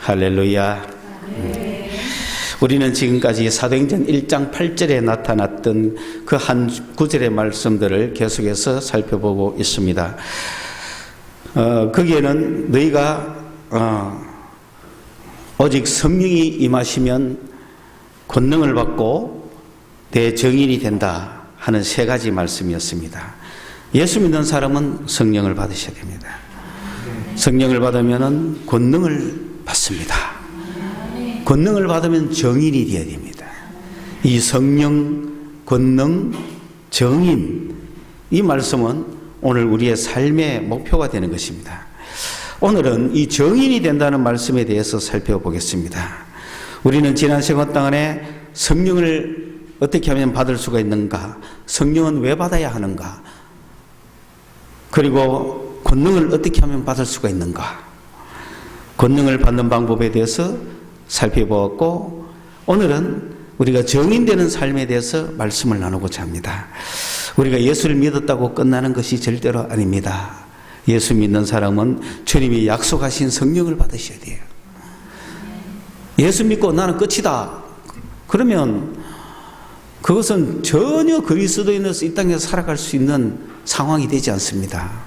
할렐루야. 우리는 지금까지 사도행전 1장 8절에 나타났던 그 한 구절의 말씀들을 계속해서 살펴보고 있습니다. 거기에는 너희가 오직 성령이 임하시면 권능을 받고 내 증인이 된다 하는 세 가지 말씀이었습니다. 예수 믿는 사람은 성령을 받으셔야 됩니다. 성령을 받으면 권능을 받습니다. 권능을 받으면 정인이 되어야 됩니다. 이 성령, 권능, 정인, 이 말씀은 오늘 우리의 삶의 목표가 되는 것입니다. 오늘은 이 정인이 된다는 말씀에 대해서 살펴보겠습니다. 우리는 지난 시간 동안에 성령을 어떻게 하면 받을 수가 있는가, 성령은 왜 받아야 하는가, 그리고 권능을 어떻게 하면 받을 수가 있는가, 권능을 받는 방법에 대해서 살펴보았고, 오늘은 우리가 정인되는 삶에 대해서 말씀을 나누고자 합니다. 우리가 예수를 믿었다고 끝나는 것이 절대로 아닙니다. 예수 믿는 사람은 주님이 약속하신 성령을 받으셔야 돼요. 예수 믿고 나는 끝이다 그러면 그것은 전혀 그리스도인으로서 이 땅에서 살아갈 수 있는 상황이 되지 않습니다.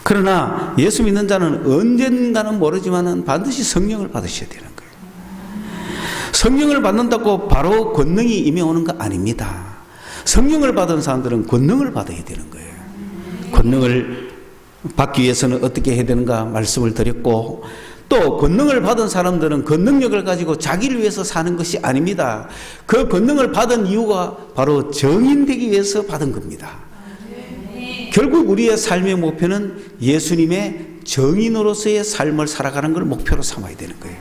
그러나 예수 믿는 자는 언젠가는 모르지만 반드시 성령을 받으셔야 되는 거예요. 성령을 받는다고 바로 권능이 임해오는 거 아닙니다. 성령을 받은 사람들은 권능을 받아야 되는 거예요. 권능을 받기 위해서는 어떻게 해야 되는가 말씀을 드렸고, 또 권능을 받은 사람들은 그 능력을 가지고 자기를 위해서 사는 것이 아닙니다. 그 권능을 받은 이유가 바로 정인되기 위해서 받은 겁니다. 결국 우리의 삶의 목표는 예수님의 정인으로서의 삶을 살아가는 걸 목표로 삼아야 되는 거예요.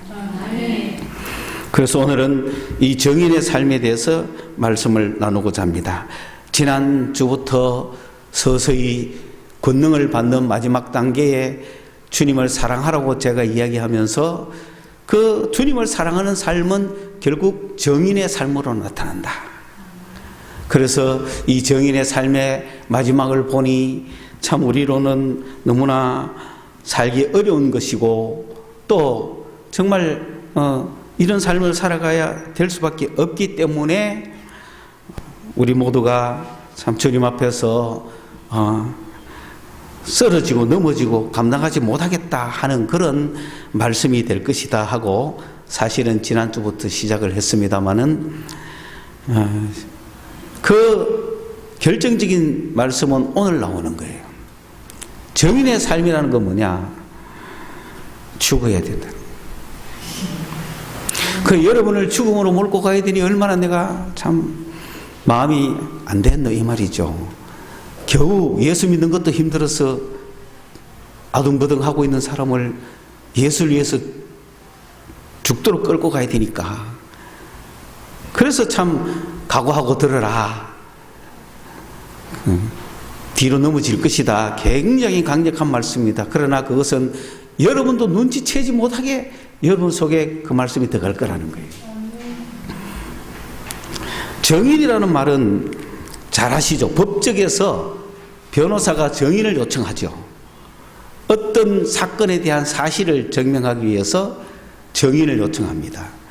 그래서 오늘은 이 정인의 삶에 대해서 말씀을 나누고자 합니다. 지난주부터 서서히 권능을 받는 마지막 단계에 주님을 사랑하라고 제가 이야기하면서 그 주님을 사랑하는 삶은 결국 정인의 삶으로 나타난다. 그래서 이 정인의 삶의 마지막을 보니 참 우리로는 너무나 살기 어려운 것이고, 또 정말 이런 삶을 살아가야 될 수밖에 없기 때문에 우리 모두가 참 주님 앞에서 쓰러지고 넘어지고 감당하지 못하겠다 하는 그런 말씀이 될 것이다 하고, 사실은 지난주부터 시작을 했습니다마는 그 결정적인 말씀은 오늘 나오는 거예요. 정인의 삶이라는 건 뭐냐? 죽어야 된다. 그 여러분을 죽음으로 몰고 가야 되니 얼마나 내가 참 마음이 안 됐노 이 말이죠. 겨우 예수 믿는 것도 힘들어서 아둥바둥하고 있는 사람을 예수를 위해서 죽도록 끌고 가야 되니까. 그래서 참 각오하고 들어라. 뒤로 넘어질 것이다. 굉장히 강력한 말씀입니다. 그러나 그것은 여러분도 눈치채지 못하게 여러분 속에 그 말씀이 들어갈 거라는 거예요. 정인이라는 말은 잘 아시죠? 법적에서 변호사가 정인을 요청하죠. 어떤 사건에 대한 사실을 증명하기 위해서 정인을 요청합니다.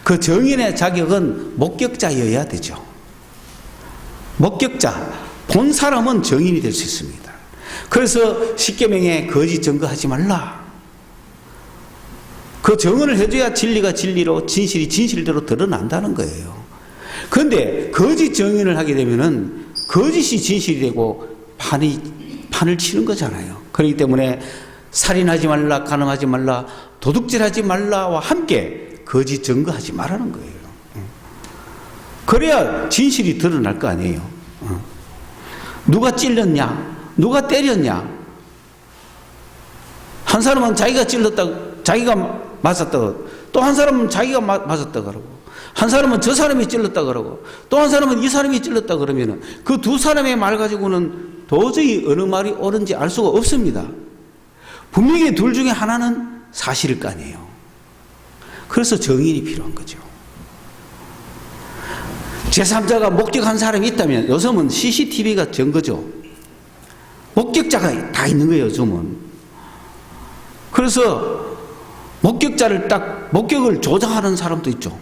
그 정인의 자격은 목격자여야 되죠. 목격자, 본 사람은 정인이 될 수 있습니다. 그래서 십계명에 거짓 증거하지 말라. 그 증언을 해줘야 진리가 진리로, 진실이 진실대로 드러난다는 거예요. 그런데 거짓 증언을 하게 되면은 거짓이 진실이 되고 판을 치는 거잖아요. 그렇기 때문에 살인하지 말라, 간음하지 말라, 도둑질하지 말라와 함께 거짓 증거하지 말라는 거예요. 그래야 진실이 드러날 거 아니에요. 누가 찔렸냐? 누가 때렸냐? 한 사람은 자기가 찔렀다, 자기가 맞았다, 또 한 사람은 자기가 맞았다 그러고, 한 사람은 저 사람이 찔렀다 그러고, 또 한 사람은 이 사람이 찔렀다 그러면은 그 두 사람의 말 가지고는 도저히 어느 말이 옳은지 알 수가 없습니다. 분명히 둘 중에 하나는 사실일 거 아니에요. 그래서 정인이 필요한 거죠. 제3자가 목격한 사람이 있다면, 요즘은 CCTV가 증거죠. 목격자가 다 있는 거예요, 요즘은. 그래서 목격을 조작하는 사람도 있죠.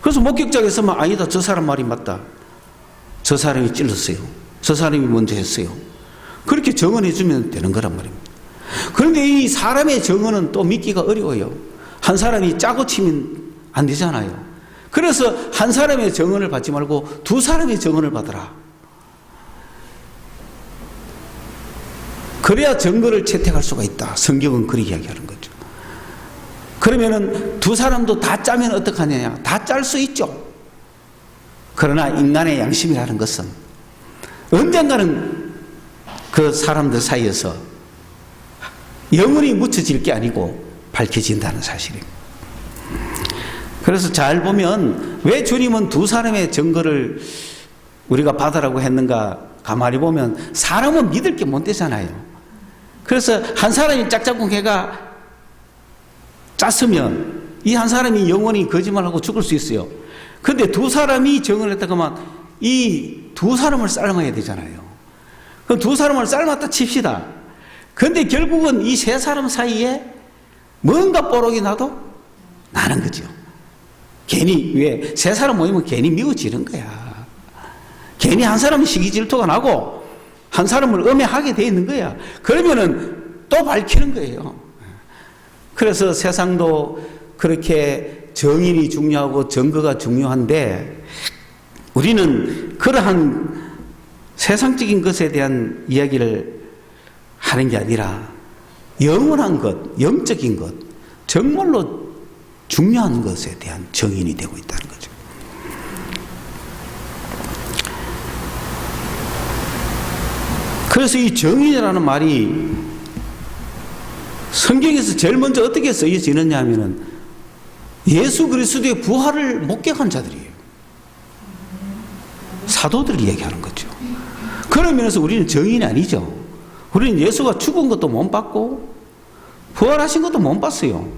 그래서 목격자가 있으면 아니다, 저 사람 말이 맞다. 저 사람이 찔렀어요. 저 사람이 먼저 했어요. 그렇게 정언해 주면 되는 거란 말입니다. 그런데 이 사람의 정언은 또 믿기가 어려워요. 한 사람이 짜고 치면 안 되잖아요. 그래서 한 사람의 정언을 받지 말고 두 사람의 정언을 받아라. 그래야 증거를 채택할 수가 있다. 성경은 그렇게 이야기하는 거죠. 그러면은 두 사람도 다 짜면 어떡하느냐? 다 짤 수 있죠. 그러나 인간의 양심이라는 것은 언젠가는 그 사람들 사이에서 영원히 묻혀질 게 아니고 밝혀진다는 사실입니다. 그래서 잘 보면 왜 주님은 두 사람의 증거를 우리가 받으라고 했는가 가만히 보면 사람은 믿을 게 못 되잖아요. 그래서 한 사람이 짝짝꿍 해가 짰으면 이 한 사람이 영원히 거짓말하고 죽을 수 있어요. 그런데 두 사람이 정을 했다고 하면 이 두 사람을 삶아야 되잖아요. 그럼 두 사람을 삶았다 칩시다. 그런데 결국은 이 세 사람 사이에 뭔가 뽀록이 나도 나는 거죠. 괜히 왜 세 사람 모이면 괜히 미워지는 거야. 괜히 한 사람은 시기 질투가 나고 한 사람을 음해하게 돼 있는 거야. 그러면은 또 밝히는 거예요. 그래서 세상도 그렇게 정인이 중요하고 증거가 중요한데 우리는 그러한 세상적인 것에 대한 이야기를 하는 게 아니라 영원한 것, 영적인 것, 정말로 중요한 것에 대한 정인이 되고 있다는 거죠. 그래서 이 정인이라는 말이 성경에서 제일 먼저 어떻게 쓰여지느냐 하면은 예수 그리스도의 부활을 목격한 자들이에요. 사도들을 이야기하는 거죠. 그런 면에서 우리는 정인이 아니죠. 우리는 예수가 죽은 것도 못 봤고 부활하신 것도 못 봤어요.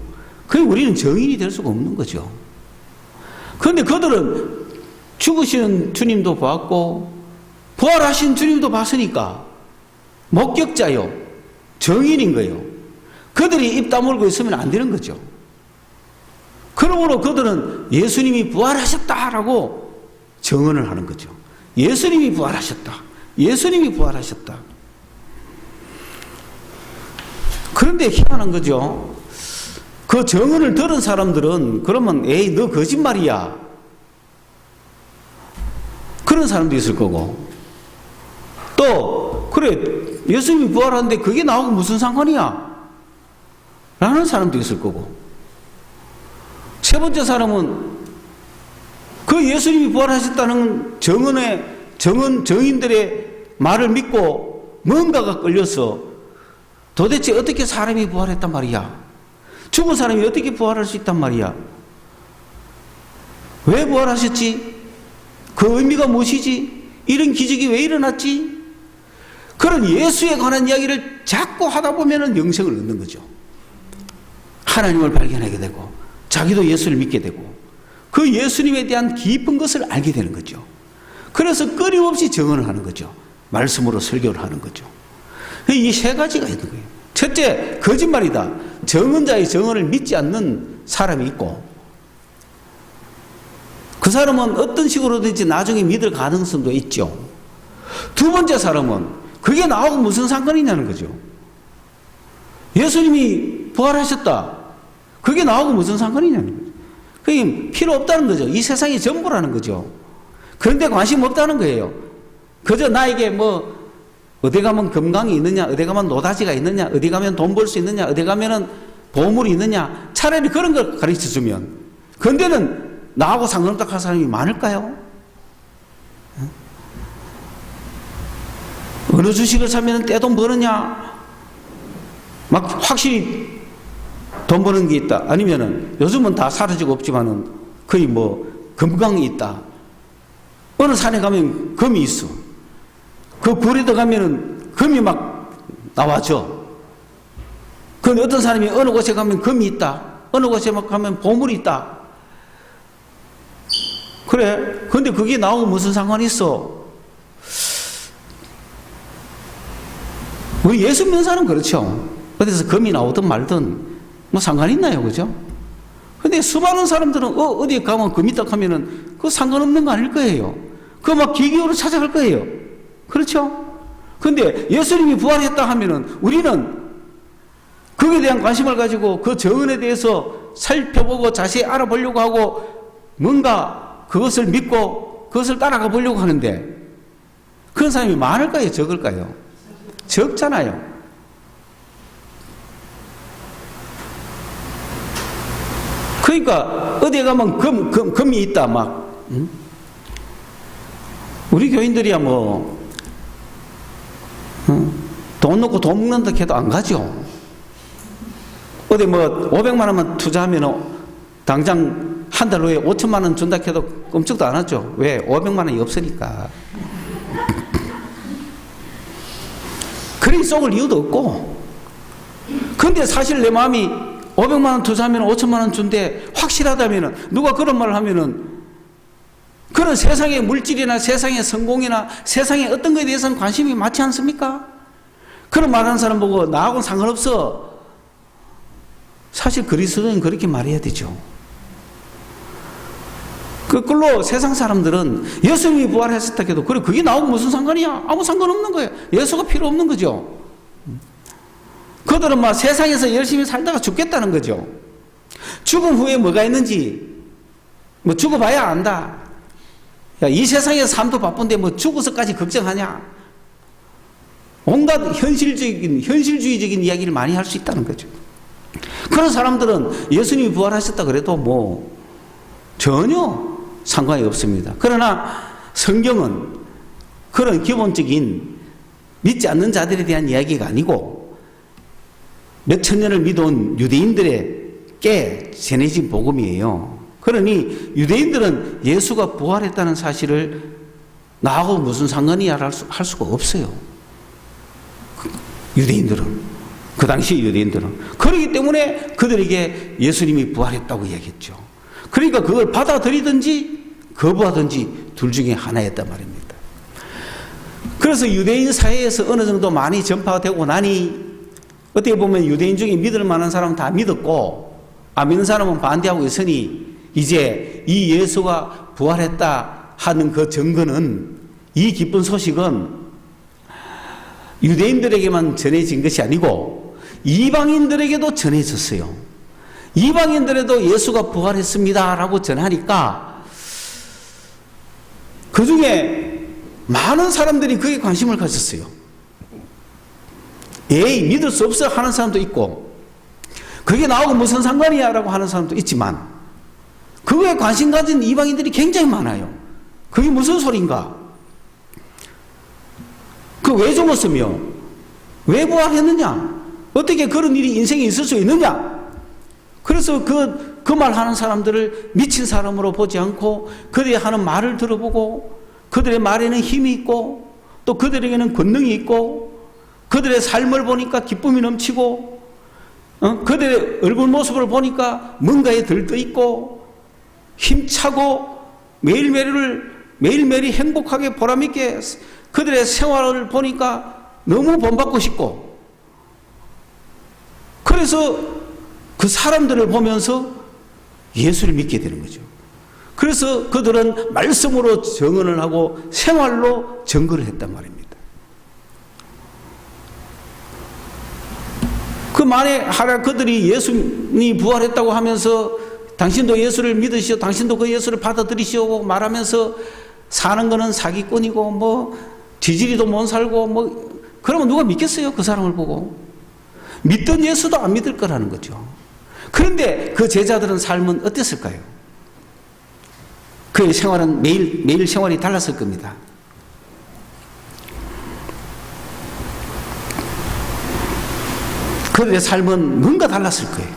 그러니 우리는 정인이 될 수가 없는 거죠. 그런데 그들은 죽으시는 주님도 봤고 부활하신 주님도 봤으니까 목격자요, 정인인 거예요. 그들이 입 다물고 있으면 안 되는 거죠. 그러므로 그들은 예수님이 부활하셨다라고 정언을 하는 거죠. 예수님이 부활하셨다. 예수님이 부활하셨다. 그런데 희한한 거죠. 그 정언을 들은 사람들은 그러면 에이 너 거짓말이야. 그런 사람도 있을 거고 또 그래 예수님이 부활하는데 그게 나하고 무슨 상관이야? 라는 사람도 있을 거고 세 번째 사람은 그 예수님이 부활하셨다는 정인들의 말을 믿고 뭔가가 끌려서 도대체 어떻게 사람이 부활했단 말이야? 죽은 사람이 어떻게 부활할 수 있단 말이야? 왜 부활하셨지? 그 의미가 무엇이지? 이런 기적이 왜 일어났지? 그런 예수에 관한 이야기를 자꾸 하다 보면 영생을 얻는 거죠. 하나님을 발견하게 되고 자기도 예수를 믿게 되고 그 예수님에 대한 깊은 것을 알게 되는 거죠. 그래서 끊임없이 증언을 하는 거죠. 말씀으로 설교를 하는 거죠. 이 세 가지가 있는 거예요. 첫째, 거짓말이다. 정언자의 정언을 믿지 않는 사람이 있고 그 사람은 어떤 식으로든지 나중에 믿을 가능성도 있죠. 두 번째 사람은 그게 나하고 무슨 상관이냐는 거죠. 예수님이 부활하셨다. 그게 나하고 무슨 상관이냐는 거죠. 그게 필요 없다는 거죠. 이 세상이 전부라는 거죠. 그런데 관심 없다는 거예요. 그저 나에게 뭐 어디 가면 금강이 있느냐, 어디 가면 노다지가 있느냐, 어디 가면 돈 벌 수 있느냐, 어디 가면은 보물이 있느냐, 차라리 그런 걸 가르쳐 주면 그런데는 나하고 상관없다 할 사람이 많을까요? 어느 주식을 사면 떼돈 버느냐, 막 확실히 돈 버는 게 있다. 아니면은 요즘은 다 사라지고 없지만은 거의 뭐 금강이 있다. 어느 산에 가면 금이 있어. 그 굴에도 가면은 금이 막 나와죠. 그런데 어떤 사람이 어느 곳에 가면 금이 있다. 어느 곳에 막 가면 보물이 있다. 그래. 근데 그게 나하고 무슨 상관이 있어? 우리 예수 믿는 사람은 그렇죠. 어디서 금이 나오든 말든 뭐 상관 있나요? 그죠? 근데 수많은 사람들은 어디에 가면 금이 딱 하면은 그거 상관없는 거 아닐 거예요. 그거 막 기기어로 찾아갈 거예요. 그렇죠? 근데 예수님이 부활했다 하면은 우리는 거기에 대한 관심을 가지고 그 정언에 대해서 살펴보고 자세히 알아보려고 하고 뭔가 그것을 믿고 그것을 따라가 보려고 하는데 그런 사람이 많을까요? 적을까요? 적잖아요. 그러니까 어디에 가면 금이 있다 막 우리 교인들이야 뭐 돈 넣고 돈 먹는다 해도 안 가죠. 어디 뭐 500만 원만 투자하면 당장 한 달 후에 5천만 원 준다 해도 끔찍도 안 하죠. 왜? 500만 원이 없으니까. 그리 속을 이유도 없고. 근데 사실 내 마음이 500만 원 투자하면 5천만 원 준대 확실하다면은 누가 그런 말을 하면은 그런 세상의 물질이나 세상의 성공이나 세상의 어떤 것에 대해서는 관심이 많지 않습니까? 그런 말하는 사람 보고 나하고는 상관없어. 사실 그리스도인 그렇게 말해야 되죠. 그걸로 세상 사람들은 예수님이 부활했었다 해도 그래 그게 나하고 무슨 상관이야? 아무 상관없는 거예요. 예수가 필요 없는 거죠. 그들은 막 세상에서 열심히 살다가 죽겠다는 거죠. 죽음 후에 뭐가 있는지 뭐 죽어봐야 안다. 야, 이 세상의 삶도 바쁜데 뭐 죽어서까지 걱정하냐? 온갖 현실주의적인 이야기를 많이 할 수 있다는 거죠. 그런 사람들은 예수님이 부활하셨다 그래도 뭐 전혀 상관이 없습니다. 그러나 성경은 그런 기본적인 믿지 않는 자들에 대한 이야기가 아니고 몇 천 년을 믿어온 유대인들에게 전해진 복음이에요. 그러니 유대인들은 예수가 부활했다는 사실을 나하고 무슨 상관이야 할 수가 없어요. 유대인들은 그 당시 유대인들은 그렇기 때문에 그들에게 예수님이 부활했다고 얘기했죠. 그러니까 그걸 받아들이든지 거부하든지 둘 중에 하나였단 말입니다. 그래서 유대인 사회에서 어느 정도 많이 전파가 되고 나니 어떻게 보면 유대인 중에 믿을 만한 사람은 다 믿었고 안 믿는 사람은 반대하고 있으니 이제 이 예수가 부활했다 하는 그 증거는 이 기쁜 소식은 유대인들에게만 전해진 것이 아니고 이방인들에게도 전해졌어요. 이방인들에도 예수가 부활했습니다 라고 전하니까 그 중에 많은 사람들이 그에 관심을 가졌어요. 에이 믿을 수 없어 하는 사람도 있고 그게 나하고 무슨 상관이야 라고 하는 사람도 있지만 그거에 관심 가진 이방인들이 굉장히 많아요. 그게 무슨 소린가? 그 왜 죽었으며 왜 부활했느냐? 어떻게 그런 일이 인생에 있을 수 있느냐? 그래서 그 말 하는 사람들을 미친 사람으로 보지 않고 그들이 하는 말을 들어보고 그들의 말에는 힘이 있고 또 그들에게는 권능이 있고 그들의 삶을 보니까 기쁨이 넘치고 그들의 얼굴 모습을 보니까 뭔가에 들떠 있고 힘차고 매일매일이 행복하게 보람있게 그들의 생활을 보니까 너무 본받고 싶고 그래서 그 사람들을 보면서 예수를 믿게 되는 거죠. 그래서 그들은 말씀으로 증언을 하고 생활로 증거를 했단 말입니다. 그 만에 하나 그들이 예수님이 부활했다고 하면서 당신도 예수를 믿으시오, 당신도 그 예수를 받아들이시오 말하면서 사는 거는 사기꾼이고 뭐 지지리도 못 살고 뭐 그러면 누가 믿겠어요? 그 사람을 보고. 믿던 예수도 안 믿을 거라는 거죠. 그런데 그 제자들은 삶은 어땠을까요? 그의 생활은 매일 생활이 달랐을 겁니다. 그들의 삶은 뭔가 달랐을 거예요.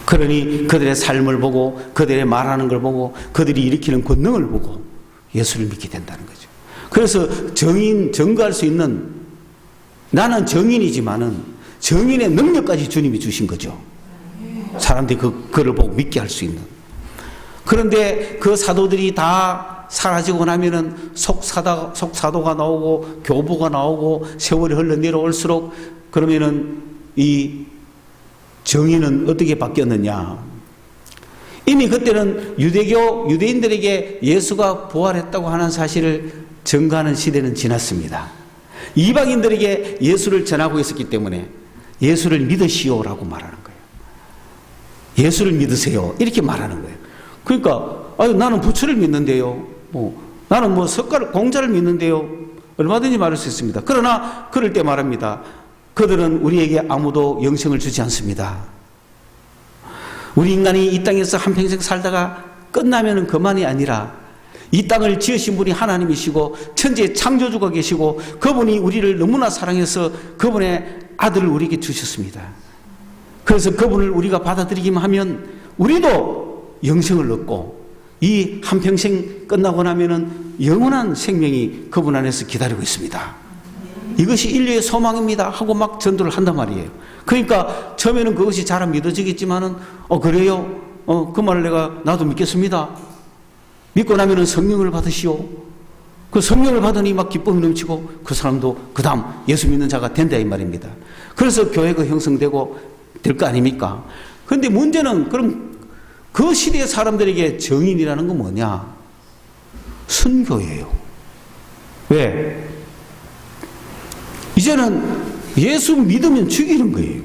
그러니 그들의 삶을 보고 그들의 말하는 걸 보고 그들이 일으키는 권능을 보고 예수를 믿게 된다는 거죠. 그래서 증거할 수 있는 나는 정인이지만은 정인의 능력까지 주님이 주신 거죠. 사람들이 그를 보고 믿게 할 수 있는. 그런데 그 사도들이 다 사라지고 나면은 속사도가 나오고 교부가 나오고 세월이 흘러 내려올수록 그러면은 이 정의는 어떻게 바뀌었느냐? 이미 그때는 유대인들에게 예수가 부활했다고 하는 사실을 전가하는 시대는 지났습니다. 이방인들에게 예수를 전하고 있었기 때문에 예수를 믿으시오라고 말하는 거예요. 예수를 믿으세요. 이렇게 말하는 거예요. 그러니까 나는 부처를 믿는데요. 나는 석가를 공자를 믿는데요. 얼마든지 말할 수 있습니다. 그러나 그럴 때 말합니다. 그들은 우리에게 아무도 영생을 주지 않습니다. 우리 인간이 이 땅에서 한평생 살다가 끝나면 그만이 아니라 이 땅을 지으신 분이 하나님이시고 천지의 창조주가 계시고 그분이 우리를 너무나 사랑해서 그분의 아들을 우리에게 주셨습니다. 그래서 그분을 우리가 받아들이기만 하면 우리도 영생을 얻고 이 한평생 끝나고 나면은 영원한 생명이 그분 안에서 기다리고 있습니다. 이것이 인류의 소망입니다 하고 막 전도를 한단 말이에요. 그러니까 처음에는 그것이 잘 안 믿어지겠지만은 그래요? 그 말을 나도 믿겠습니다. 믿고 나면은 성령을 받으시오. 그 성령을 받으니 막 기쁨이 넘치고 그 사람도 그 다음 예수 믿는 자가 된다 이 말입니다. 그래서 교회가 형성되고 될 거 아닙니까? 그런데 문제는 그럼 그 시대의 사람들에게 정인이라는 건 뭐냐? 순교예요. 왜? 이제는 예수 믿으면 죽이는 거예요.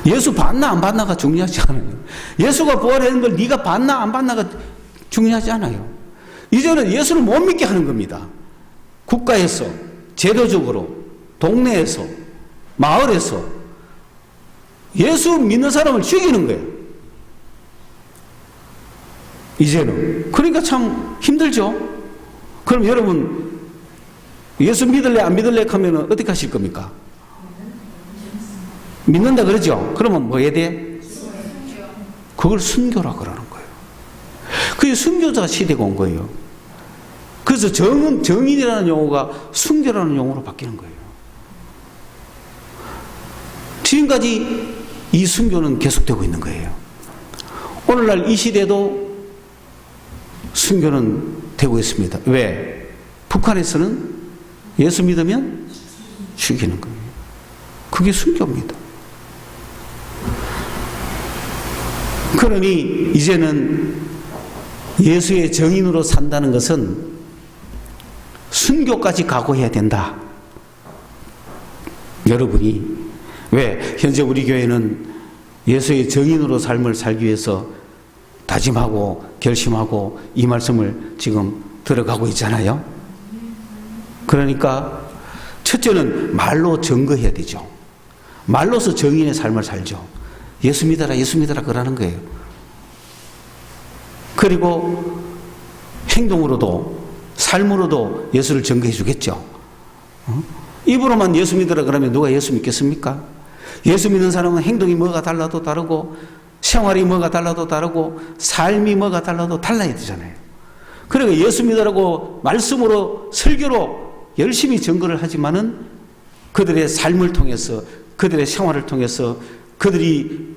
예수 받나 안 받나가 중요하지 않아요. 예수가 부활하는 걸 네가 받나 안 받나가 중요하지 않아요. 이제는 예수를 못 믿게 하는 겁니다. 국가에서, 제도적으로, 동네에서, 마을에서 예수 믿는 사람을 죽이는 거예요. 이제는. 그러니까 참 힘들죠. 그럼 여러분 예수 믿을래 안 믿을래 하면 어떻게 하실 겁니까? 믿는다 그러죠? 그러면 뭐 해야 돼? 그걸 순교라 그러는 거예요. 그게 순교자 시대가 온 거예요. 그래서 정인이라는 용어가 순교라는 용어로 바뀌는 거예요. 지금까지 이 순교는 계속되고 있는 거예요. 오늘날 이 시대도 순교는 되고 있습니다. 왜? 북한에서는 예수 믿으면 죽이는 거예요. 그게 순교입니다. 그러니 이제는 예수의 정인으로 산다는 것은 순교까지 각오해야 된다. 여러분이 왜 현재 우리 교회는 예수의 정인으로 삶을 살기 위해서 다짐하고 결심하고 이 말씀을 지금 들어가고 있잖아요. 그러니까 첫째는 말로 증거해야 되죠. 말로서 정인의 삶을 살죠. 예수 믿어라 예수 믿어라 그러는 거예요. 그리고 행동으로도 삶으로도 예수를 증거해 주겠죠. 입으로만 예수 믿어라 그러면 누가 예수 믿겠습니까? 예수 믿는 사람은 행동이 뭐가 달라도 다르고 생활이 뭐가 달라도 다르고 삶이 뭐가 달라도 달라야 되잖아요. 그러니까 예수 믿으라고 말씀으로 설교로 열심히 증거를 하지만은 그들의 삶을 통해서 그들의 생활을 통해서 그들이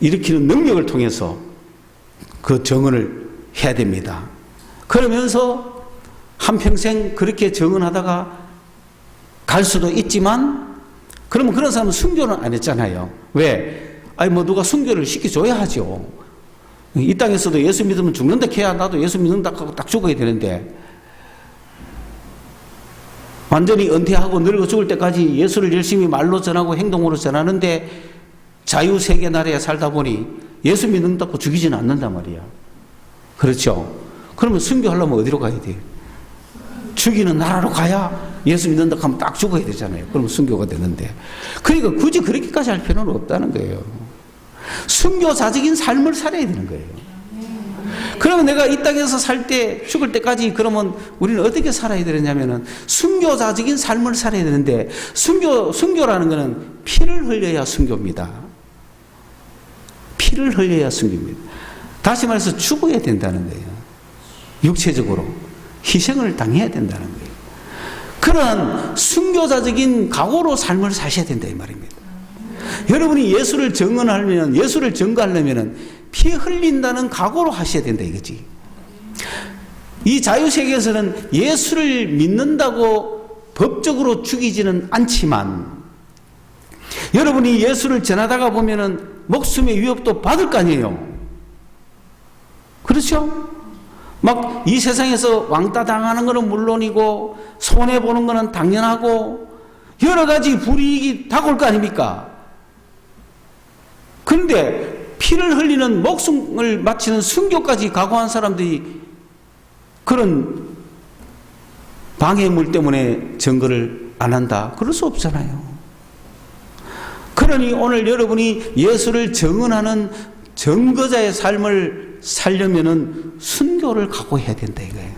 일으키는 능력을 통해서 그 정언을 해야 됩니다. 그러면서 한평생 그렇게 정언하다가 갈 수도 있지만 그러면 그런 사람은 순교는 안 했잖아요. 왜? 누가 순교를 시켜줘야 하죠. 이 땅에서도 예수 믿으면 죽는다 해야 나도 예수 믿는다 하고 딱 죽어야 되는데 완전히 은퇴하고 늙어 죽을 때까지 예수를 열심히 말로 전하고 행동으로 전하는데 자유세계 나라에 살다 보니 예수 믿는다고 죽이지는 않는단 말이야. 그렇죠? 그러면 순교하려면 어디로 가야 돼요? 죽이는 나라로 가야 예수 믿는다 하면 딱 죽어야 되잖아요. 그러면 순교가 되는데. 그러니까 굳이 그렇게까지 할 필요는 없다는 거예요. 순교자적인 삶을 살아야 되는 거예요. 그러면 내가 이 땅에서 살 때 죽을 때까지 그러면 우리는 어떻게 살아야 되느냐면은 순교자적인 삶을 살아야 되는데 순교라는 것은 피를 흘려야 순교입니다. 피를 흘려야 순교입니다. 다시 말해서 죽어야 된다는 거예요. 육체적으로 희생을 당해야 된다는 거예요. 그런 순교자적인 각오로 삶을 사셔야 된다 이 말입니다. 여러분이 예수를 증언하려면 예수를 증거하려면 피 흘린다는 각오로 하셔야 된다 이거지. 이 자유세계에서는 예수를 믿는다고 법적으로 죽이지는 않지만 여러분이 예수를 전하다가 보면은 목숨의 위협도 받을 거 아니에요. 그렇죠? 막 이 세상에서 왕따 당하는 것은 물론이고 손해보는 것은 당연하고 여러 가지 불이익이 다가올 거 아닙니까? 그런데 피를 흘리는 목숨을 바치는 순교까지 각오한 사람들이 그런 방해물 때문에 증거를 안 한다? 그럴 수 없잖아요. 그러니 오늘 여러분이 예수를 증언하는 증거자의 삶을 살려면은 순교를 각오해야 된다 이거예요.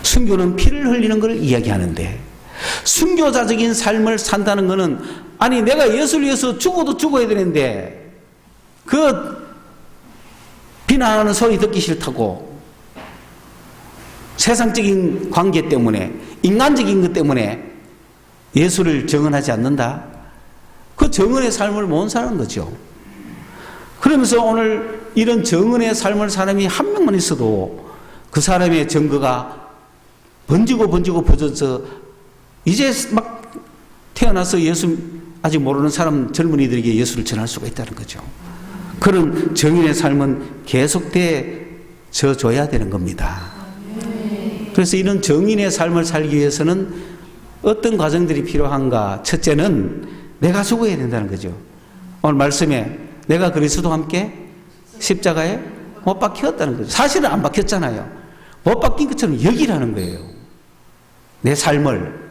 순교는 피를 흘리는 걸 이야기하는데 순교자적인 삶을 산다는 것은 아니 내가 예수를 위해서 죽어도 죽어야 되는데 그 비난하는 소리 듣기 싫다고 세상적인 관계 때문에 인간적인 것 때문에 예수를 증언하지 않는다? 그 증언의 삶을 못 사는 거죠. 그러면서 오늘 이런 증언의 삶을 사람이 한 명만 있어도 그 사람의 증거가 번지고 퍼져서 이제 막 태어나서 예수 아직 모르는 사람 젊은이들에게 예수를 전할 수가 있다는 거죠. 그런 증인의 삶은 계속되어 줘야 되는 겁니다. 그래서 이런 증인의 삶을 살기 위해서는 어떤 과정들이 필요한가? 첫째는 내가 죽어야 된다는 거죠. 오늘 말씀에 내가 그리스도와 함께 십자가에 못 박혔다는 거죠. 사실은 안 박혔잖아요. 못 박힌 것처럼 여기라는 거예요. 내 삶을.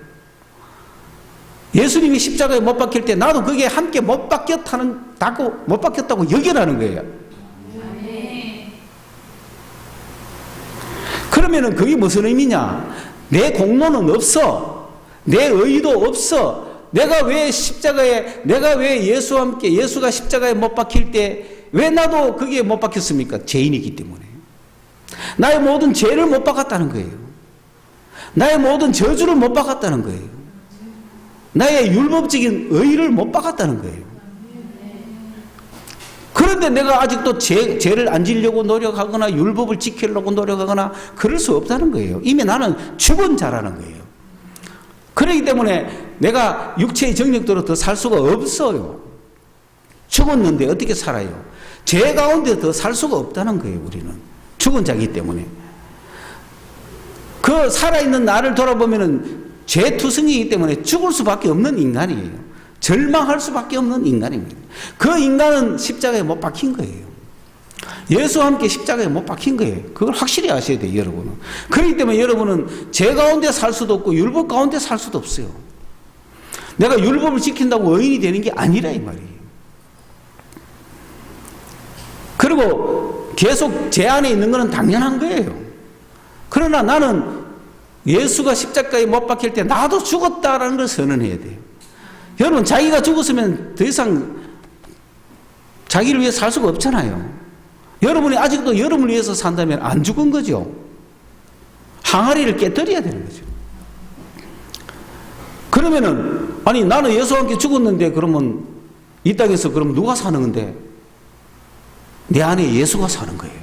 예수님이 십자가에 못 박힐 때 나도 그게 함께 못 박혔다고 여기라는 거예요. 그러면은 그게 무슨 의미냐? 내 공로는 없어. 내 의도 없어. 내가 왜 예수와 함께 예수가 십자가에 못 박힐 때 왜 나도 거기에 못 박혔습니까? 죄인이기 때문에. 나의 모든 죄를 못 박았다는 거예요. 나의 모든 저주를 못 박았다는 거예요. 나의 율법적인 의를 못 박았다는 거예요. 그런데 내가 아직도 죄를 안 지려고 노력하거나 율법을 지키려고 노력하거나 그럴 수 없다는 거예요. 이미 나는 죽은 자라는 거예요. 그렇기 때문에 내가 육체의 정력대로 더 살 수가 없어요. 죽었는데 어떻게 살아요? 죄 가운데 더 살 수가 없다는 거예요. 우리는 죽은 자이기 때문에. 그 살아있는 나를 돌아보면은 죄투성이기 때문에 죽을 수밖에 없는 인간이에요. 절망할 수밖에 없는 인간입니다. 그 인간은 십자가에 못 박힌 거예요. 예수와 함께 십자가에 못 박힌 거예요. 그걸 확실히 아셔야 돼요, 여러분은. 그렇기 때문에 여러분은 죄 가운데 살 수도 없고 율법 가운데 살 수도 없어요. 내가 율법을 지킨다고 의인이 되는 게 아니라 이 말이에요. 그리고 계속 제 안에 있는 것은 당연한 거예요. 그러나 나는 예수가 십자가에 못 박힐 때 나도 죽었다라는 걸 선언해야 돼요. 여러분 자기가 죽었으면 더 이상 자기를 위해 살 수가 없잖아요. 여러분이 아직도 여러분을 위해서 산다면 안 죽은 거죠. 항아리를 깨뜨려야 되는 거죠. 그러면은 아니 나는 예수와 함께 죽었는데 그러면 이 땅에서 그럼 누가 사는 건데? 내 안에 예수가 사는 거예요.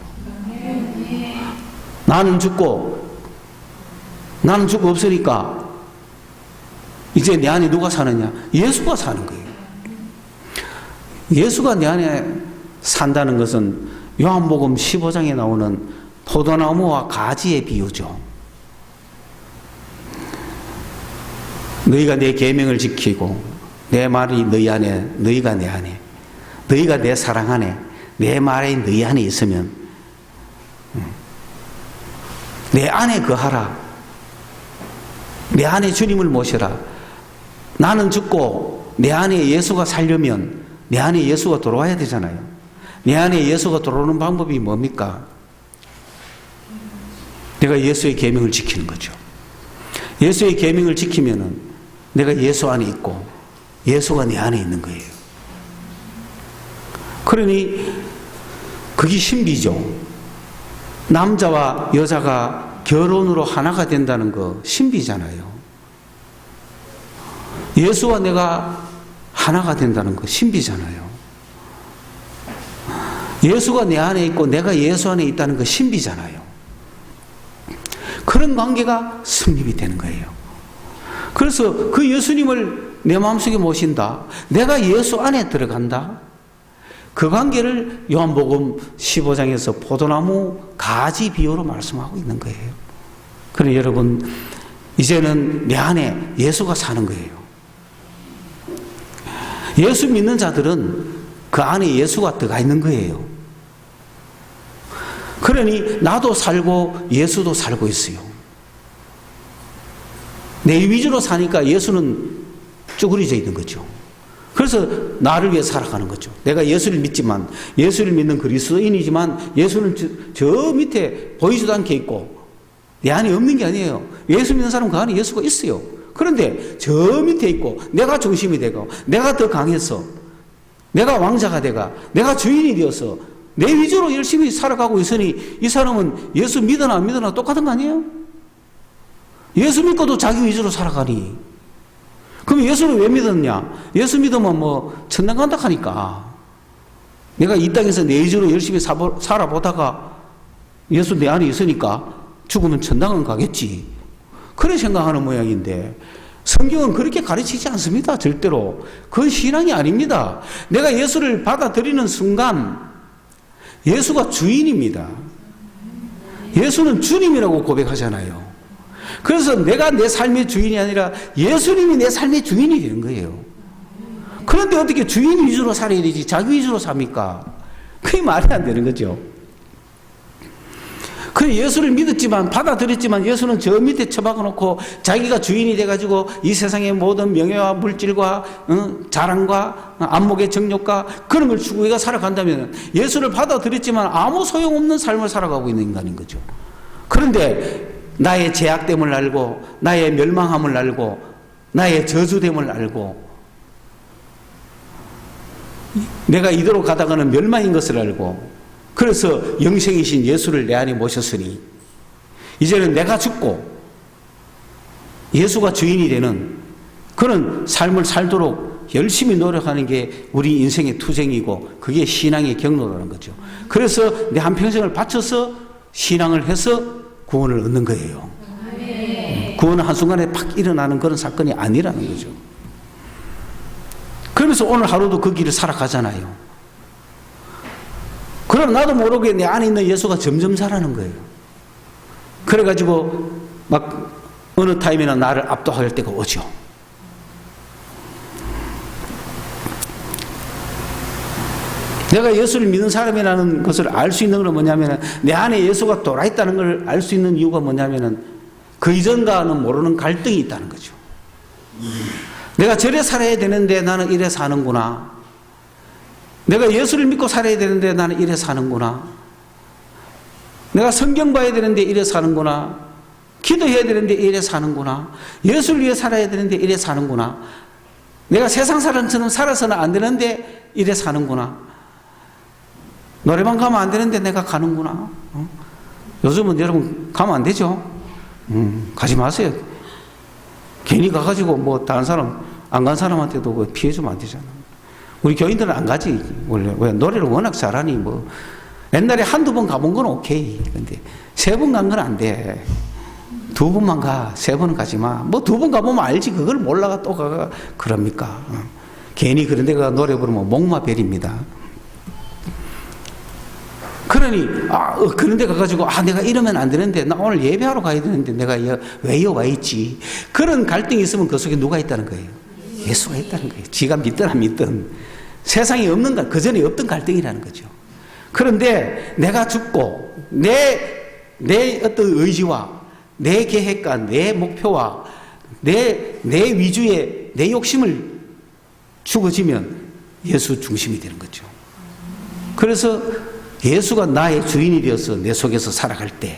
나는 죽고 없으니까 이제 내 안에 누가 사느냐? 예수가 사는 거예요. 예수가 내 안에 산다는 것은 요한복음 15장에 나오는 포도나무와 가지의 비유죠. 너희가 내 계명을 지키고 내 말이 너희 안에, 너희가 내 안에, 너희가 내 사랑 안에, 내 말이 너희 안에 있으면 내 안에 거하라. 내 안에 주님을 모셔라. 나는 죽고 내 안에 예수가 살려면 내 안에 예수가 들어와야 되잖아요. 내 안에 예수가 들어오는 방법이 뭡니까? 내가 예수의 계명을 지키는 거죠. 예수의 계명을 지키면은 내가 예수 안에 있고 예수가 내 안에 있는 거예요. 그러니 그게 신비죠. 남자와 여자가 결혼으로 하나가 된다는 거 신비잖아요. 예수와 내가 하나가 된다는 거 신비잖아요. 예수가 내 안에 있고 내가 예수 안에 있다는 거 신비잖아요. 그런 관계가 성립이 되는 거예요. 그래서 그 예수님을 내 마음속에 모신다. 내가 예수 안에 들어간다. 그 관계를 요한복음 15장에서 포도나무 가지 비유로 말씀하고 있는 거예요. 그러니 여러분, 이제는 내 안에 예수가 사는 거예요. 예수 믿는 자들은 그 안에 예수가 들어가 있는 거예요. 그러니 나도 살고 예수도 살고 있어요. 내 위주로 사니까 예수는 쭈그리져 있는 거죠. 그래서 나를 위해 살아가는 거죠. 내가 예수를 믿지만, 예수를 믿는 그리스도인이지만 예수는 저 밑에 보이지도 않게 있고 내 안에 없는 게 아니에요. 예수 믿는 사람은 그 안에 예수가 있어요. 그런데 저 밑에 있고 내가 중심이 되고 내가 더 강해서 내가 왕자가 되가 내가 주인이 되어서 내 위주로 열심히 살아가고 있으니 이 사람은 예수 믿으나 안 믿으나 똑같은 거 아니에요? 예수 믿고도 자기 위주로 살아가니 그럼 예수를 왜 믿었냐? 예수 믿으면 뭐 천당 간다 하니까 내가 이 땅에서 내 위주로 열심히 살아보다가 예수 내 안에 있으니까 죽으면 천당은 가겠지. 그런 생각하는 모양인데 성경은 그렇게 가르치지 않습니다. 절대로. 그건 신앙이 아닙니다. 내가 예수를 받아들이는 순간 예수가 주인입니다. 예수는 주님이라고 고백하잖아요. 그래서 내가 내 삶의 주인이 아니라 예수님이 내 삶의 주인이 되는 거예요. 그런데 어떻게 주인 위주로 살아야 되지 자기 위주로 삽니까? 그게 말이 안 되는 거죠. 그 예수를 믿었지만 받아들였지만 예수는 저 밑에 처박아 놓고 자기가 주인이 돼가지고 이 세상의 모든 명예와 물질과 자랑과 안목의 정욕과 그런 걸 추구해가 살아간다면 예수를 받아들였지만 아무 소용없는 삶을 살아가고 있는 인간인 거죠. 그런데 나의 제약됨을 알고 나의 멸망함을 알고 나의 저주됨을 알고 내가 이대로 가다가는 멸망인 것을 알고 그래서 영생이신 예수를 내 안에 모셨으니 이제는 내가 죽고 예수가 주인이 되는 그런 삶을 살도록 열심히 노력하는 게 우리 인생의 투쟁이고 그게 신앙의 경로라는 거죠. 그래서 내 한평생을 바쳐서 신앙을 해서 구원을 얻는 거예요. 구원은 한순간에 팍 일어나는 그런 사건이 아니라는 거죠. 그러면서 오늘 하루도 그 길을 살아가잖아요. 그럼 나도 모르게 내 안에 있는 예수가 점점 자라는 거예요. 그래가지고 막 어느 타임에는 나를 압도할 때가 오죠. 내가 예수를 믿는 사람이라는 것을 알 수 있는 건 뭐냐면 내 안에 예수가 돌아있다는 걸 알 수 있는 이유가 뭐냐면 그 이전과는 모르는 갈등이 있다는 거죠. 내가 저래 살아야 되는데 나는 이래 사는구나. 내가 예수를 믿고 살아야 되는데 나는 이래 사는구나. 내가 성경 봐야 되는데 이래 사는구나. 기도해야 되는데 이래 사는구나. 예수를 위해 살아야 되는데 이래 사는구나. 내가 세상 사람처럼 살아서는 안 되는데 이래 사는구나. 노래방 가면 안 되는데 내가 가는구나. 요즘은 여러분 가면 안 되죠? 가지 마세요. 괜히 가가지고 뭐 다른 사람 안 간 사람한테도 피해주면 안 되잖아. 우리 교인들은 안 가지 원래. 왜? 노래를 워낙 잘하니 뭐 옛날에 한두 번 가본 건 오케이. 근데 세 번 간 건 안 돼. 두 번만 가. 세 번은 가지 마. 뭐 두 번 가보면 알지. 그걸 몰라가 또 가가 그럽니까? 괜히 그런 데가 노래 부르면 목마벨입니다. 그러니 그런 데 가가지고 내가 이러면 안 되는데 나 오늘 예배하러 가야 되는데 내가 왜 와 있지? 그런 갈등이 있으면 그 속에 누가 있다는 거예요? 예수가 있다는 거예요. 지가 믿든 안 믿든 세상에 없는 그 전에 없던 갈등이라는 거죠. 그런데 내가 죽고 내 어떤 의지와 내 계획과 내 목표와 내 위주의 내 욕심을 죽어지면 예수 중심이 되는 거죠. 그래서 예수가 나의 주인이 되어서 내 속에서 살아갈 때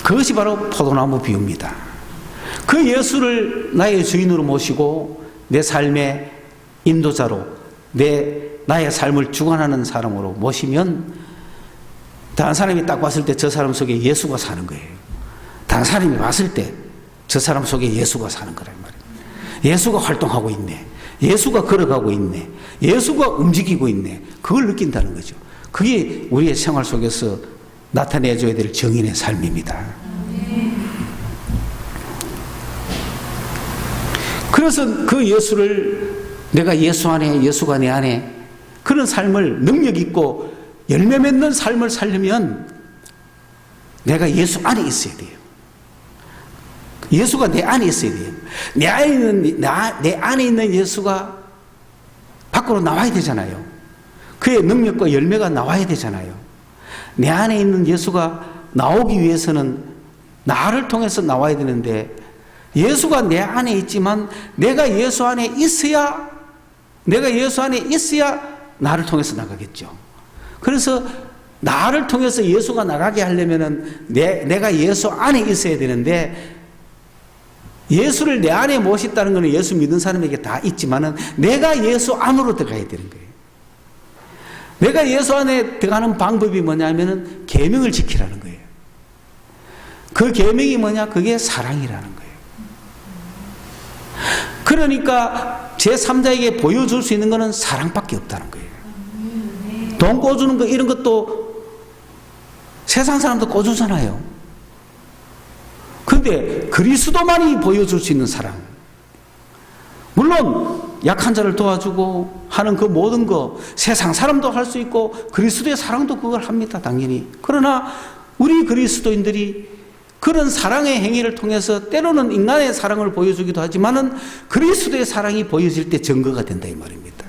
그것이 바로 포도나무 비유입니다. 그 예수를 나의 주인으로 모시고 내 삶의 인도자로 나의 삶을 주관하는 사람으로 모시면 다른 사람이 딱 봤을 때 저 사람 속에 예수가 사는 거예요. 다른 사람이 봤을 때 저 사람 속에 예수가 사는 거란 말이에요. 예수가 활동하고 있네. 예수가 걸어가고 있네. 예수가 움직이고 있네. 그걸 느낀다는 거죠. 그게 우리의 생활 속에서 나타내줘야 될 정인의 삶입니다. 그래서 그 예수를 내가 예수 안에, 예수가 내 안에 그런 삶을 능력 있고 열매 맺는 삶을 살려면 내가 예수 안에 있어야 돼요. 예수가 내 안에 있어야 돼요. 내 안에 있는 예수가 밖으로 나와야 되잖아요. 그의 능력과 열매가 나와야 되잖아요. 내 안에 있는 예수가 나오기 위해서는 나를 통해서 나와야 되는데, 예수가 내 안에 있지만 내가 예수 안에 있어야 나를 통해서 나가겠죠. 그래서 나를 통해서 예수가 나가게 하려면은 내가 예수 안에 있어야 되는데, 예수를 내 안에 모셨다는 것은 예수 믿는 사람에게 다 있지만은 내가 예수 안으로 들어가야 되는 거예요. 내가 예수 안에 들어가는 방법이 뭐냐면은 계명을 지키라는 거예요. 그 계명이 뭐냐? 그게 사랑이라는 거예요. 그러니까 제3자에게 보여줄 수 있는 것은 사랑밖에 없다는 거예요. 돈 꿔주는 거 이런 것도 세상 사람도 꿔주잖아요. 그런데 그리스도만이 보여줄 수 있는 사랑, 물론 약한 자를 도와주고 하는 그 모든 거 세상 사람도 할 수 있고 그리스도의 사랑도 그걸 합니다, 당연히. 그러나 우리 그리스도인들이 그런 사랑의 행위를 통해서 때로는 인간의 사랑을 보여주기도 하지만은 그리스도의 사랑이 보여질 때 증거가 된다 이 말입니다.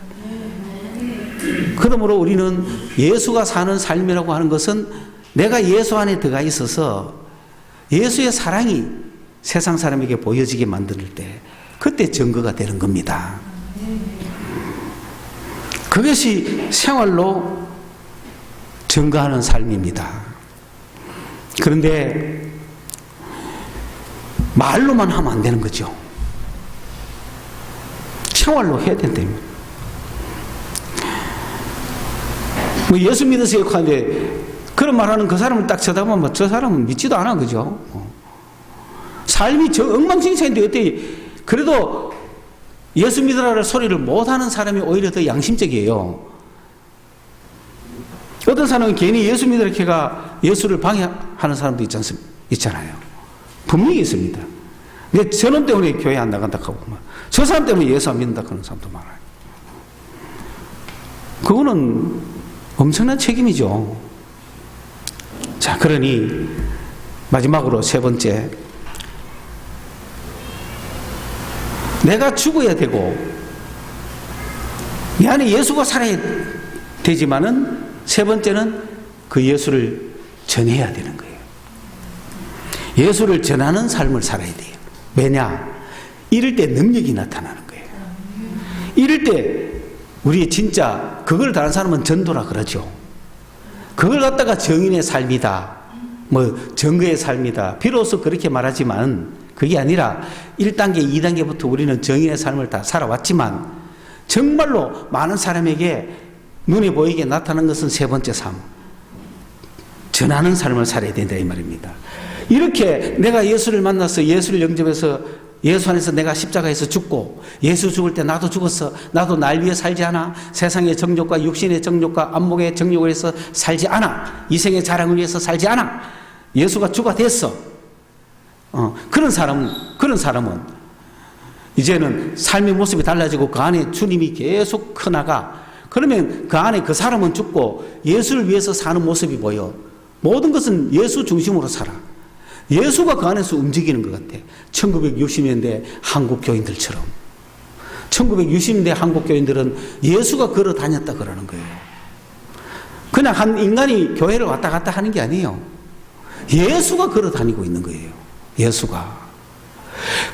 그러므로 우리는 예수가 사는 삶이라고 하는 것은 내가 예수 안에 들어가 있어서 예수의 사랑이 세상 사람에게 보여지게 만들 때 그때 증거가 되는 겁니다. 그것이 생활로 증거하는 삶입니다. 그런데 말로만 하면 안 되는 거죠. 생활로 해야 된다며. 뭐 예수 믿으세요 하는데 그런 말하는 그 사람을 딱 쳐다보면 저 사람은 믿지도 않아, 그죠? 삶이 저 엉망진창인데 어때? 그래도 예수 믿으라는 소리를 못하는 사람이 오히려 더 양심적이에요. 어떤 사람은 괜히 예수 믿으라 해가 예수를 방해하는 사람도 있잖아요. 분명히 있습니다. 근데 저놈 때문에 교회 안 나간다 하고 저 사람 때문에 예수 안 믿는다 하는 사람도 많아요. 그거는 엄청난 책임이죠. 자, 그러니 마지막으로 세 번째, 내가 죽어야 되고 내 안에 예수가 살아야 되지만은 세 번째는 그 예수를 전해야 되는 거예요. 예수를 전하는 삶을 살아야 돼요. 왜냐? 이럴 때 능력이 나타나는 거예요. 이럴 때 우리 진짜 그걸 다른 사람은 전도라 그러죠. 그걸 갖다가 정인의 삶이다, 뭐 정거의 삶이다, 비로소 그렇게 말하지만 그게 아니라 1단계, 2단계부터 우리는 정인의 삶을 다 살아왔지만 정말로 많은 사람에게 눈에 보이게 나타나는 것은 세 번째 삶, 전하는 삶을 살아야 된다 이 말입니다. 이렇게 내가 예수를 만나서 예수를 영접해서 예수 안에서 내가 십자가에서 죽고 예수 죽을 때 나도 죽었어, 나도 날 위해 살지 않아, 세상의 정욕과 육신의 정욕과 안목의 정욕을 위해서 살지 않아, 이생의 자랑을 위해서 살지 않아, 예수가 주가 됐어. 그런 사람은 이제는 삶의 모습이 달라지고 그 안에 주님이 계속 커나가. 그러면 그 안에 그 사람은 죽고 예수를 위해서 사는 모습이 보여. 모든 것은 예수 중심으로 살아. 예수가 그 안에서 움직이는 것 같아. 1960년대 한국 교인들처럼. 1960년대 한국 교인들은 예수가 걸어 다녔다 그러는 거예요. 그냥 한 인간이 교회를 왔다 갔다 하는 게 아니에요. 예수가 걸어 다니고 있는 거예요. 예수가.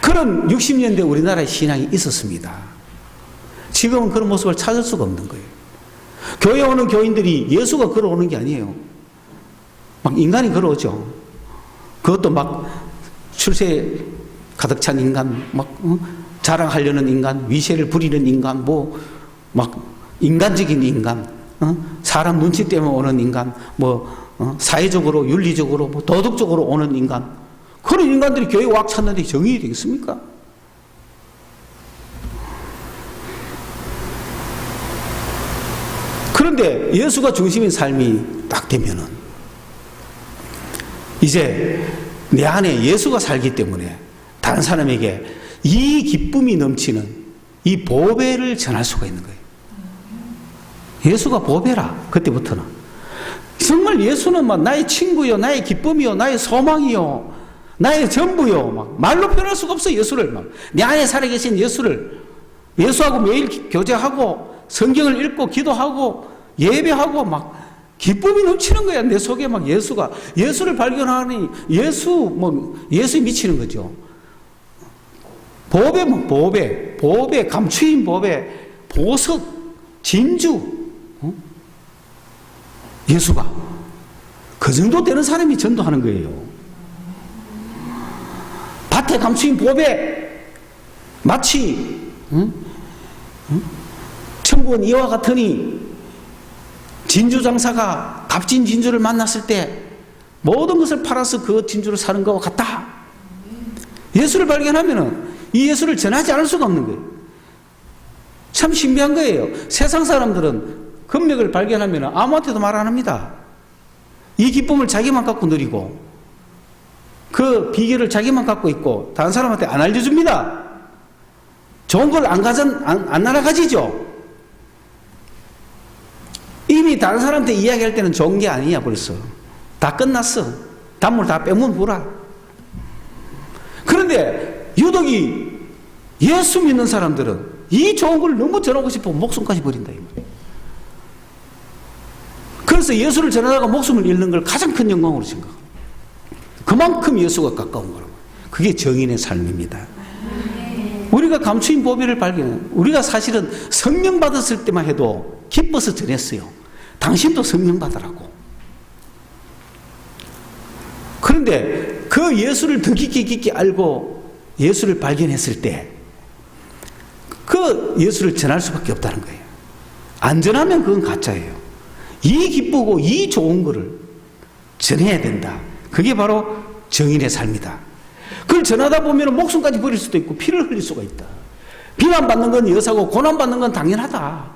그런 60년대 우리나라의 신앙이 있었습니다. 지금은 그런 모습을 찾을 수가 없는 거예요. 교회 오는 교인들이 예수가 걸어오는 게 아니에요. 막 인간이 걸어오죠. 그것도 막 출세 가득 찬 인간, 막 자랑하려는 인간, 위세를 부리는 인간, 뭐 막 인간적인 인간, 사람 눈치 때문에 오는 인간, 뭐 사회적으로, 윤리적으로, 뭐 도덕적으로 오는 인간, 그런 인간들이 교회에 왁 찼는데 정의이 되겠습니까? 그런데 예수가 중심인 삶이 딱 되면은 이제 내 안에 예수가 살기 때문에 다른 사람에게 이 기쁨이 넘치는 이 보배를 전할 수가 있는 거예요. 예수가 보배라. 그때부터는 정말 예수는 막 나의 친구요, 나의 기쁨이요, 나의 소망이요, 나의 전부요. 막 말로 표현할 수가 없어. 예수를 막 내 안에 살아계신 예수를, 예수하고 매일 교제하고 성경을 읽고 기도하고 예배하고 막 기쁨이 넘치는 거야. 내 속에 막 예수를 발견하니 예수에 미치는 거죠. 보배, 보배, 감추인 보배, 보석, 진주. 예수가 그 정도 되는 사람이 전도하는 거예요. 밭에 감추인 보배, 마치 천국은 이와 같으니 진주 장사가 값진 진주를 만났을 때 모든 것을 팔아서 그 진주를 사는 것과 같다. 예수를 발견하면은 이 예수를 전하지 않을 수가 없는 거예요. 참 신비한 거예요. 세상 사람들은 금맥을 발견하면 아무한테도 말 안 합니다. 이 기쁨을 자기만 갖고 누리고 그 비결을 자기만 갖고 있고 다른 사람한테 안 알려줍니다. 좋은 걸 안 날아가지죠. 이미 다른 사람한테 이야기할 때는 좋은 게 아니야. 벌써 다 끝났어. 단물 다 빼면 보라. 그런데 유독이 예수 믿는 사람들은 이 좋은 걸 너무 전하고 싶어 목숨까지 버린다. 그래서 예수를 전하다가 목숨을 잃는 걸 가장 큰 영광으로 생각합니다. 그만큼 예수가 가까운 거라고. 그게 정인의 삶입니다. 우리가 감추인 보배를 발견해. 우리가 사실은 성령 받았을 때만 해도 기뻐서 전했어요. 당신도 성령 받으라고. 그런데 그 예수를 더 깊게 알고 예수를 발견했을 때 그 예수를 전할 수밖에 없다는 거예요. 안 전하면 그건 가짜예요. 이 기쁘고 이 좋은 거를 전해야 된다. 그게 바로 정인의 삶이다. 그걸 전하다 보면 목숨까지 버릴 수도 있고 피를 흘릴 수가 있다. 비난받는 건 여사고 고난받는 건 당연하다.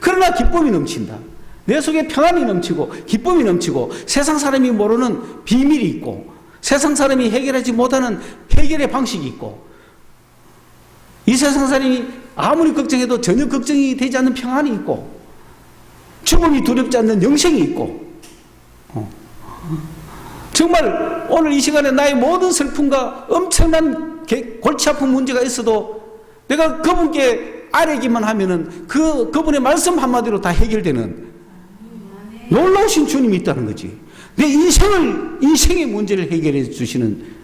그러나 기쁨이 넘친다. 내 속에 평안이 넘치고 기쁨이 넘치고 세상 사람이 모르는 비밀이 있고 세상 사람이 해결하지 못하는 해결의 방식이 있고 이 세상 사람이 아무리 걱정해도 전혀 걱정이 되지 않는 평안이 있고 죽음이 두렵지 않는 영생이 있고 정말 오늘 이 시간에 나의 모든 슬픔과 엄청난 골치 아픈 문제가 있어도 내가 그분께 아뢰기만 하면은 그분의 말씀 한마디로 다 해결되는 놀라우신 주님이 있다는 거지. 내 인생의 문제를 해결해 주시는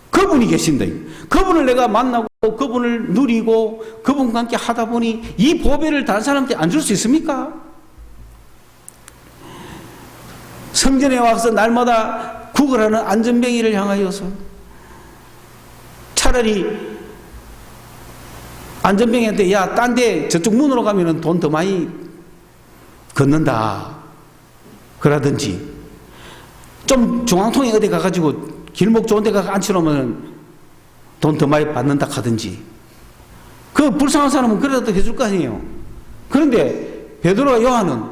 그분이 계신다. 그분을 내가 만나고 그분을 누리고 그분과 함께 하다 보니 이 보배를 다른 사람한테 안 줄 수 있습니까? 성전에 와서 날마다 구걸하는 안전뱅이를 향하여서 차라리 안전뱅이한테 야, 딴 데 저쪽 문으로 가면은 돈 더 많이 걷는다. 그러든지 좀 중앙통에 어디 가가지고 길목 좋은 데 가서 앉혀놓으면 돈 더 많이 받는다 하든지 그 불쌍한 사람은 그래도 해줄 거 아니에요. 그런데 베드로와 요한은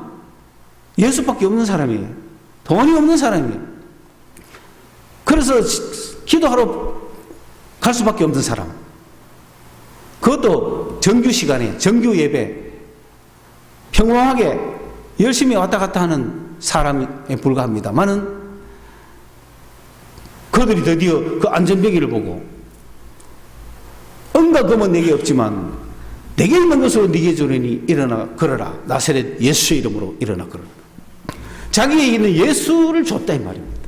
예수밖에 없는 사람이에요. 돈이 없는 사람이에요. 그래서 기도하러 갈 수밖에 없는 사람. 그것도 정규 시간에 정규 예배 평범하게 열심히 왔다 갔다 하는 사람에 불과합니다만은 그들이 드디어 그 안전뱅이를 보고 은과 금은 내게 없지만 내게 있는 것으로 네게 주려니 일어나 걸어라. 나사렛 예수의 이름으로 일어나 걸어라. 자기에게 있는 예수를 줬다 이 말입니다.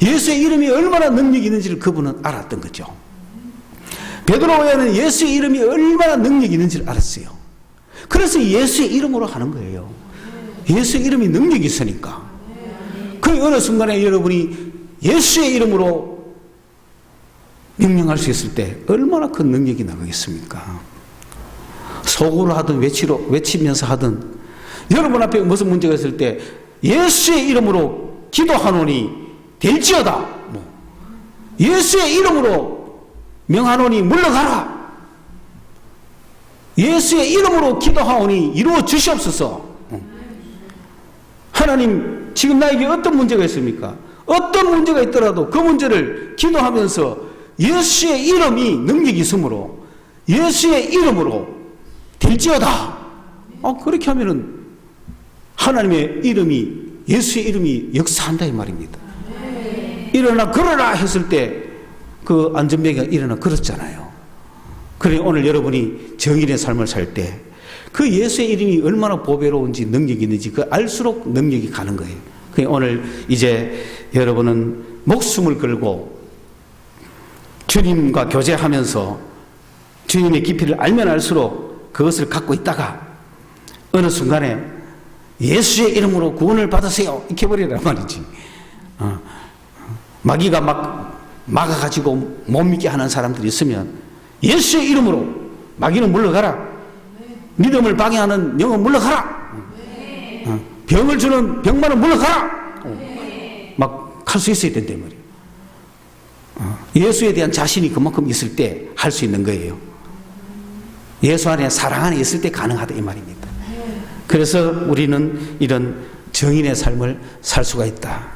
예수의 이름이 얼마나 능력이 있는지를 그분은 알았던 거죠. 베드로와는 예수의 이름이 얼마나 능력이 있는지를 알았어요. 그래서 예수의 이름으로 하는 거예요. 예수의 이름이 능력이 있으니까. 그 어느 순간에 여러분이 예수의 이름으로 명령할 수 있을 때 얼마나 큰 능력이 나가겠습니까? 속으로 하든 외치면서 하든 여러분 앞에 무슨 문제가 있을 때 예수의 이름으로 기도하노니 될지어다. 예수의 이름으로 명하노니 물러가라. 예수의 이름으로 기도하오니 이루어 주시옵소서. 하나님 지금 나에게 어떤 문제가 있습니까? 어떤 문제가 있더라도 그 문제를 기도하면서 예수의 이름이 능력이 있으므로 예수의 이름으로 될지어다. 그렇게 하면은 하나님의 이름이, 예수의 이름이 역사한다 이 말입니다. 일어나 걸어라 했을 때 그 안전뱅이가 일어나 걸었잖아요. 그래 오늘 여러분이 정인의 삶을 살 때 그 예수의 이름이 얼마나 보배로운지 능력이 있는지 그 알수록 능력이 가는 거예요. 그래 오늘 이제 여러분은 목숨을 걸고 주님과 교제하면서 주님의 깊이를 알면 알수록 그것을 갖고 있다가 어느 순간에 예수의 이름으로 구원을 받으세요 이렇게 해버리란 말이지. 마귀가 막아가지고 못 믿게 하는 사람들이 있으면 예수의 이름으로 마귀는 물러가라. 믿음을 방해하는 영은 물러가라. 병을 주는 병만은 물러가라. 막 할 수 있어야 된단 말이에요. 예수에 대한 자신이 그만큼 있을 때 할 수 있는 거예요. 예수 안에 사랑 안에 있을 때 가능하다 이 말입니다. 그래서 우리는 이런 정인의 삶을 살 수가 있다.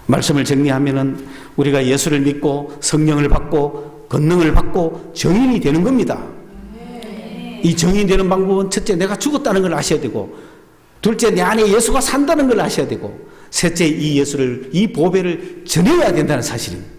말씀을 정리하면은 우리가 예수를 믿고 성령을 받고 권능을 받고 정인이 되는 겁니다. 이 정인이 되는 방법은 첫째 내가 죽었다는 걸 아셔야 되고, 둘째 내 안에 예수가 산다는 걸 아셔야 되고, 셋째 이 예수를, 이 보배를 전해야 된다는 사실입니다.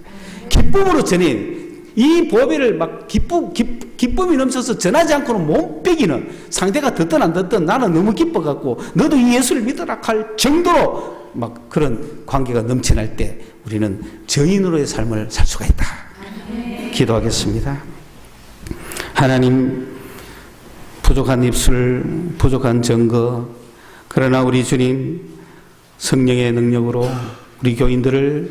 기쁨으로 전해. 이 보배를 막 기쁨이 넘쳐서 전하지 않고는 못 빼기는, 상대가 듣든 안 듣든 나는 너무 기뻐갖고 너도 이 예수를 믿어라 할 정도로 막 그런 관계가 넘쳐날 때 우리는 정인으로의 삶을 살 수가 있다. 기도하겠습니다. 하나님, 부족한 입술, 부족한 증거, 그러나 우리 주님 성령의 능력으로 우리 교인들을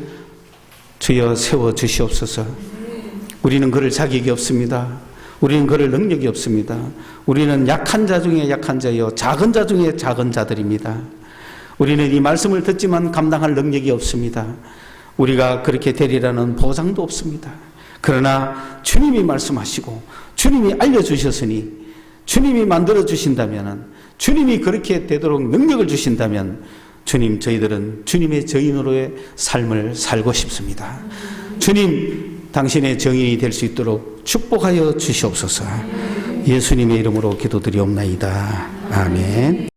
주여 세워 주시옵소서. 우리는 그럴 자격이 없습니다. 우리는 그럴 능력이 없습니다. 우리는 약한 자 중에 약한 자요, 작은 자 중에 작은 자들입니다. 우리는 이 말씀을 듣지만 감당할 능력이 없습니다. 우리가 그렇게 되리라는 보장도 없습니다. 그러나 주님이 말씀하시고 주님이 알려주셨으니, 주님이 만들어 주신다면, 주님이 그렇게 되도록 능력을 주신다면 주님, 저희들은 주님의 정인으로의 삶을 살고 싶습니다. 주님, 당신의 정인이 될 수 있도록 축복하여 주시옵소서. 예수님의 이름으로 기도드리옵나이다. 아멘.